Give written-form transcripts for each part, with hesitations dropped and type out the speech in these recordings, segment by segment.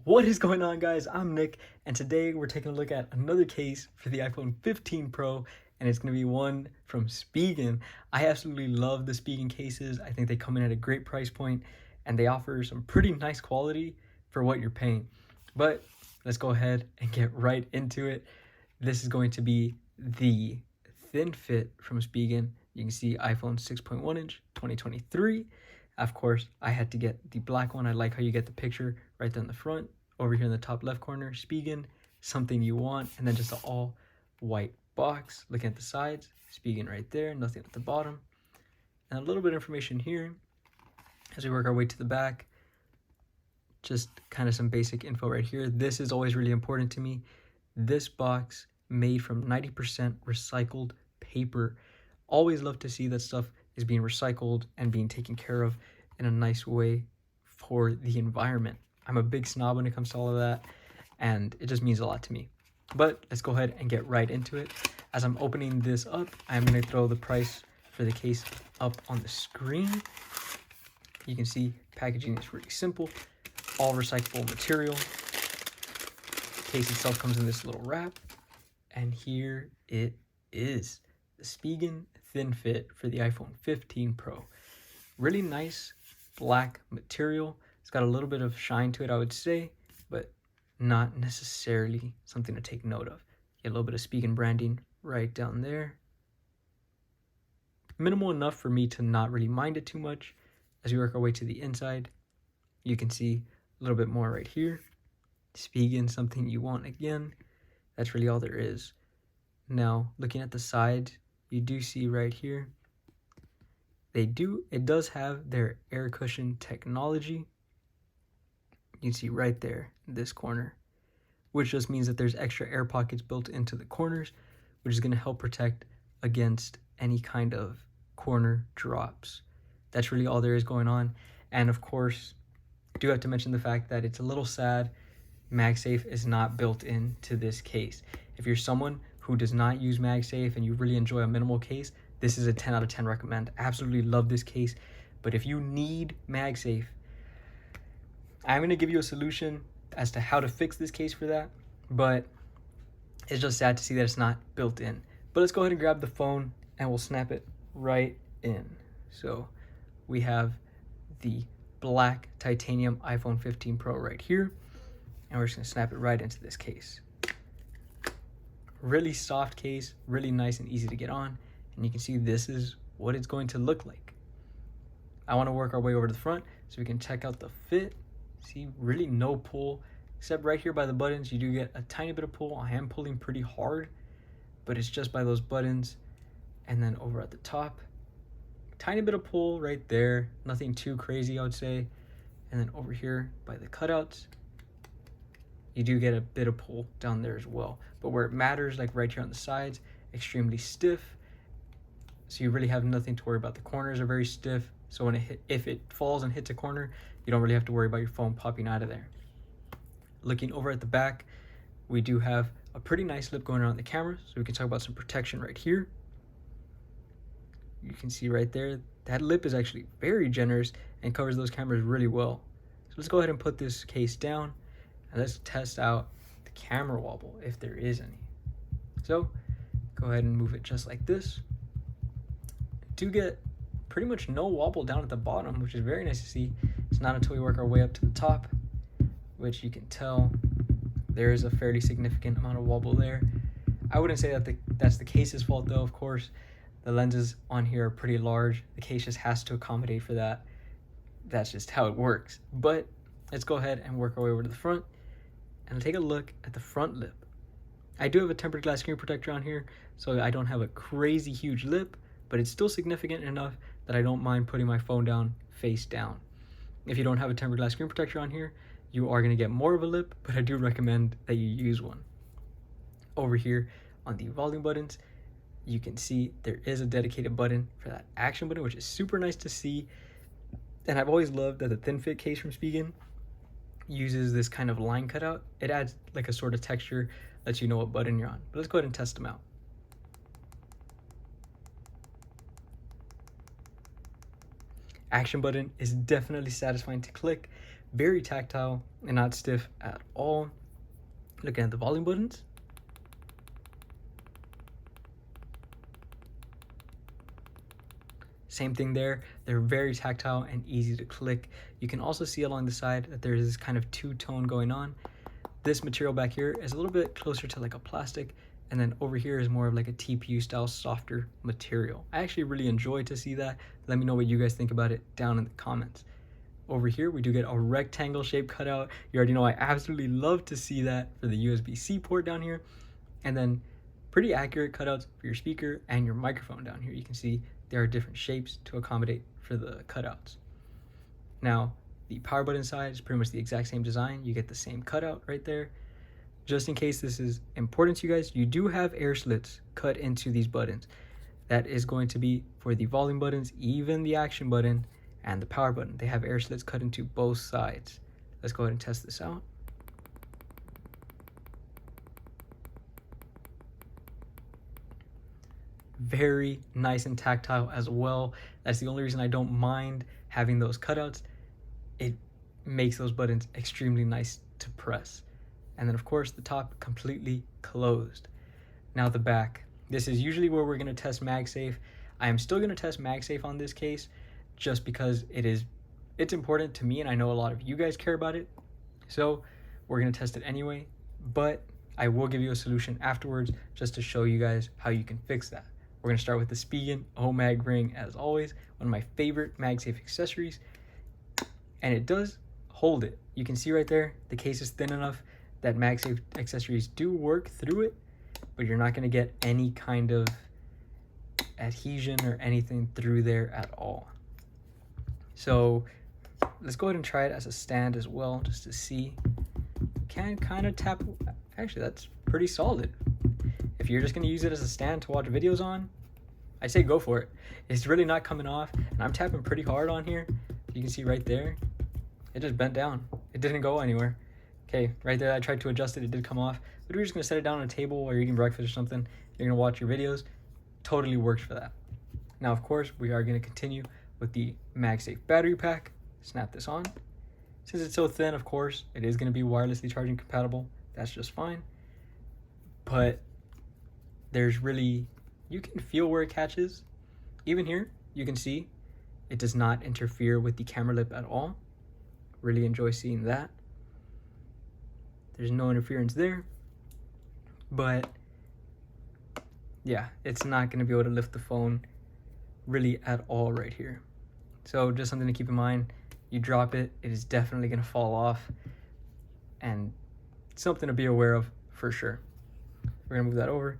What is going on, guys? I'm Nick, and today we're taking a look at another case for the iPhone 15 Pro, and it's going to be one from Spigen. I absolutely love the Spigen cases. I think they come in at a great price point, and they offer some pretty nice quality for what you're paying. But let's go ahead and get right into it. This is going to be the thin fit from Spigen. You can see iPhone 6.1 inch 2023. Of course, I had to get the black one. I like how you get the picture right there in the front. Over here in the top left corner, Spigen, something you want. And then just an all white box. Looking at the sides, Spigen right there, nothing at the bottom. And a little bit of information here as we work our way to the back. Just kind of some basic info right here. This is always really important to me. This box made from 90% recycled paper. Always love to see that stuff is being recycled and being taken care of in a nice way for the environment. I'm a big snob when it comes to all of that, and it just means a lot to me. But let's go ahead and get right into it. As I'm opening this up, I'm going to throw the price for the case up on the screen. You can see packaging is really simple, all recyclable material. The case itself comes in this little wrap, and here it is, the Spigen Thin Fit for the iPhone 15 Pro. Really nice black material. It's got a little bit of shine to it, I would say, but not necessarily something to take note of. Get a little bit of Spigen branding right down there. Minimal enough for me to not really mind it too much. As we work our way to the inside, you can see a little bit more right here. Spigen, something you want again. That's really all there is. Now, looking at the sides, you do see right here, it does have their air cushion technology. You can see right there in this corner, which just means that there's extra air pockets built into the corners, which is going to help protect against any kind of corner drops. That's really all there is going on. And of course, I do have to mention the fact that it's a little sad MagSafe is not built into this case. If you're someone who does not use MagSafe and you really enjoy a minimal case, this is a 10 out of 10 recommend. Absolutely love this case. But if you need MagSafe, I'm going to give you a solution as to how to fix this case for that, but it's just sad to see that it's not built in. But let's go ahead and grab the phone and we'll snap it right in. So we have the black titanium iPhone 15 Pro right here, and we're just going to snap it right into this case. Really soft case, really nice and easy to get on, and you can see this is what it's going to look like. I want to work our way over to the front so we can check out the fit. See, really no pull, except right here by the buttons. You do get a tiny bit of pull. I am pulling pretty hard, but it's just by those buttons. And then over at the top, tiny bit of pull right there, nothing too crazy, I would say. And then over here by the cutouts, you do get a bit of pull down there as well. But where it matters, like right here on the sides, extremely stiff. So you really have nothing to worry about. The corners are very stiff. So when if it falls and hits a corner, you don't really have to worry about your phone popping out of there. Looking over at the back, we do have a pretty nice lip going around the camera. So we can talk about some protection right here. You can see right there, that lip is actually very generous and covers those cameras really well. So let's go ahead and put this case down and let's test out the camera wobble if there is any. So go ahead and move it just like this. Do get pretty much no wobble down at the bottom, which is very nice to see. It's not until we work our way up to the top, which you can tell there is a fairly significant amount of wobble there. I wouldn't say that that's the case's fault though, of course. The lenses on here are pretty large. The case just has to accommodate for that. That's just how it works. But let's go ahead and work our way over to the front and take a look at the front lip. I do have a tempered glass screen protector on here, so I don't have a crazy huge lip, but it's still significant enough that I don't mind putting my phone down face down. If you don't have a tempered glass screen protector on here, you are going to get more of a lip, but I do recommend that you use one. Over here on the volume buttons, you can see there is a dedicated button for that action button, which is super nice to see. And I've always loved that the thin fit case from Spigen uses this kind of line cutout. It adds like a sort of texture, lets you know what button you're on. But let's go ahead and test them out. Action button is definitely satisfying to click. very tactile and not stiff at all. Looking at the volume buttons, same thing there. They're very tactile and easy to click. You can also see along the side that there's this kind of two-tone going on. This material back here is a little bit closer to like a plastic, and then over here is more of like a TPU style softer material. I actually really enjoy to see that. Let me know what you guys think about it down in the comments. Over here, we do get a rectangle shaped cutout. You already know I absolutely love to see that for the USB-C port down here. And then pretty accurate cutouts for your speaker and your microphone down here. You can see there are different shapes to accommodate for the cutouts. Now, the power button side is pretty much the exact same design. You get the same cutout right there. Just in case this is important to you guys, you do have air slits cut into these buttons. That is going to be for the volume buttons, even the action button, and the power button. They have air slits cut into both sides. Let's go ahead and test this out. Very nice and tactile as well. That's the only reason I don't mind having those cutouts. It makes those buttons extremely nice to press. And then of course the top completely closed. Now the back. This is usually where we're going to test MagSafe. I am still going to test MagSafe on this case just because it's important to me, and I know a lot of you guys care about it. So we're going to test it anyway, but I will give you a solution afterwards just to show you guys how you can fix that. We're going to start with the Spigen OMAG ring, as always, one of my favorite MagSafe accessories, and it does hold it. You can see right there, the case is thin enough that MagSafe accessories do work through it, but you're not going to get any kind of adhesion or anything through there at all. So let's go ahead and try it as a stand as well, just to see. Can kind of tap. Actually, that's pretty solid. If you're just going to use it as a stand to watch videos on, I say go for it. It's really not coming off, and I'm tapping pretty hard on here. You can see right there, it just bent down. It didn't go anywhere. Okay, right there, I tried to adjust it, it did come off. But we're just going to set it down on a table while you're eating breakfast or something. You're going to watch your videos. Totally works for that. Now, of course, we are going to continue with the MagSafe battery pack. Snap this on. Since it's so thin, of course, it is going to be wirelessly charging compatible. That's just fine. But there's really, you can feel where it catches. Even here, you can see it does not interfere with the camera lip at all. Really enjoy seeing that. There's no interference there. But yeah, it's not going to be able to lift the phone really at all right here. So just something to keep in mind. You drop it, it is definitely going to fall off, and something to be aware of for sure. We're going to move that over.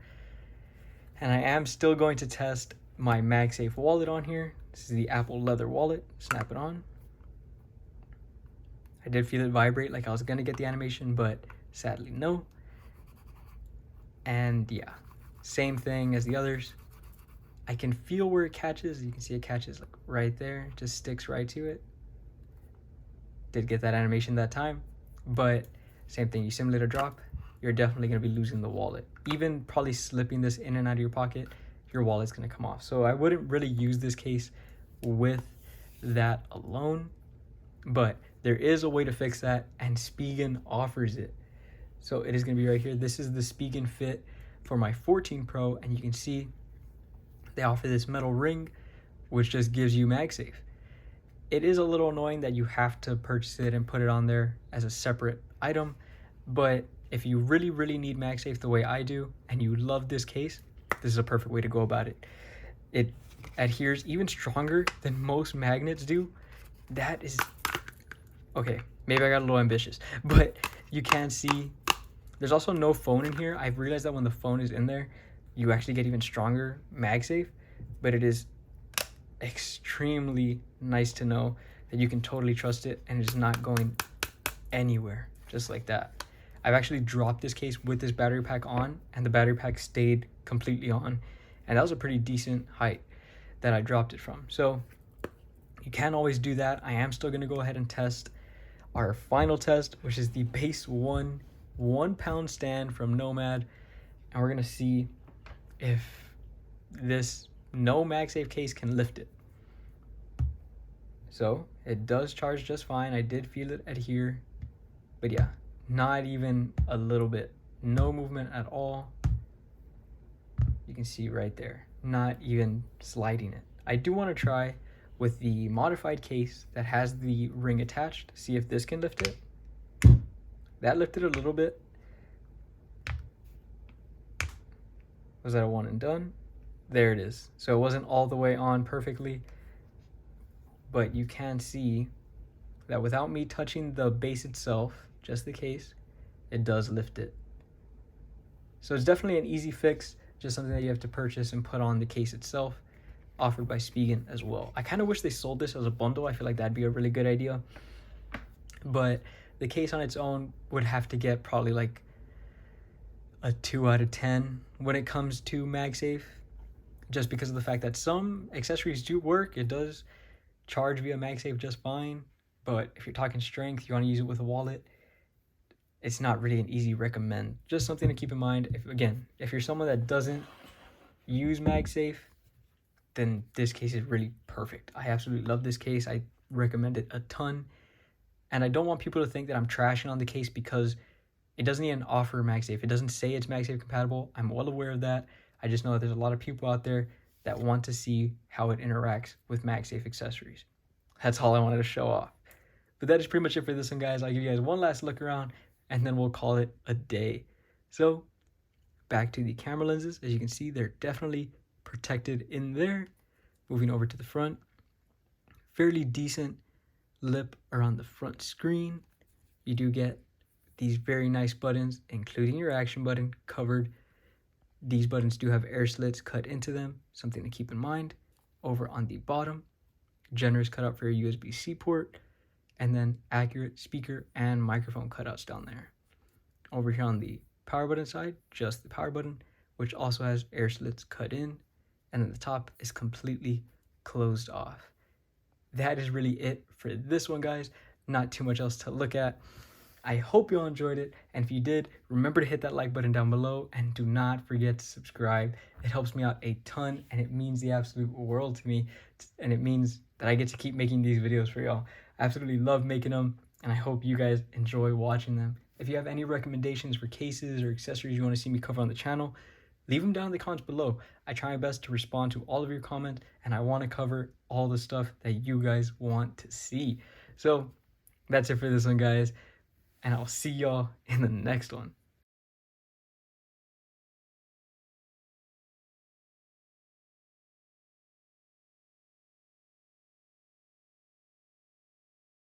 And I am still going to test my MagSafe wallet on here. This is the Apple leather wallet. Snap it on. I did feel it vibrate like I was going to get the animation, but sadly no. And yeah, same thing as the others. I can feel where it catches. You can see it catches like right there. It just sticks right to it. Did get that animation that time, but same thing. You simulate a drop, you're definitely going to be losing the wallet. Even probably slipping this in and out of your pocket, your wallet's going to come off. So I wouldn't really use this case with that alone, but there is a way to fix that, and Spigen offers it. So it is going to be right here. This is the Spigen Fit for my 14 Pro, and you can see they offer this metal ring, which just gives you MagSafe. It is a little annoying that you have to purchase it and put it on there as a separate item, but if you really, really need MagSafe the way I do, and you love this case, this is a perfect way to go about it. It adheres even stronger than most magnets do. That is, okay, maybe I got a little ambitious, but you can see there's also no phone in here. I've realized that when the phone is in there, you actually get even stronger MagSafe, but it is extremely nice to know that you can totally trust it and it's not going anywhere, just like that. I've actually dropped this case with this battery pack on, and the battery pack stayed completely on, and that was a pretty decent height that I dropped it from. So you can't always do that. I am still going to go ahead and test our final test, which is the Base One 1-pound stand from Nomad, and we're going to see if this no MagSafe case can lift it. So it does charge just fine. I did feel it adhere, but yeah, not even a little bit. No movement at all. You can see right there, not even sliding it. I do want to try with the modified case that has the ring attached, see if this can lift it. That lifted a little bit. Was that a one and done? There it is. So it wasn't all the way on perfectly, but you can see that without me touching the base itself, just the case, it does lift it. So it's definitely an easy fix, just something that you have to purchase and put on the case itself, offered by Spigen as well. I kind of wish they sold this as a bundle. I feel like that'd be a really good idea. But the case on its own would have to get probably like a 2 out of 10 when it comes to MagSafe, just because of the fact that some accessories do work. It does charge via MagSafe just fine, but if you're talking strength, you want to use it with a wallet, it's not really an easy recommend. Just something to keep in mind. If you're someone that doesn't use MagSafe, then this case is really perfect. I absolutely love this case. I recommend it a ton. And I don't want people to think that I'm trashing on the case because it doesn't even offer MagSafe. It doesn't say it's MagSafe compatible. I'm well aware of that. I just know that there's a lot of people out there that want to see how it interacts with MagSafe accessories. That's all I wanted to show off. But that is pretty much it for this one, guys. I'll give you guys one last look around, and then we'll call it a day. So back to the camera lenses. As you can see, they're definitely protected in there. Moving over to the front, fairly decent lip around the front screen. You do get these very nice buttons, including your action button, covered. These buttons do have air slits cut into them, something to keep in mind. Over on the bottom, generous cutout for your USB-C port, and then accurate speaker and microphone cutouts down there. Over here on the power button side, just the power button, which also has air slits cut in, and then the top is completely closed off. That is really it for this one, guys. Not too much else to look at. I hope you all enjoyed it, and if you did, remember to hit that like button down below, and do not forget to subscribe. It helps me out a ton, and it means the absolute world to me, and it means that I get to keep making these videos for y'all. I absolutely love making them, and I hope you guys enjoy watching them. If you have any recommendations for cases or accessories you want to see me cover on the channel, leave them down in the comments below. I try my best to respond to all of your comments, and I want to cover all the stuff that you guys want to see. So that's it for this one, guys, and I'll see y'all in the next one.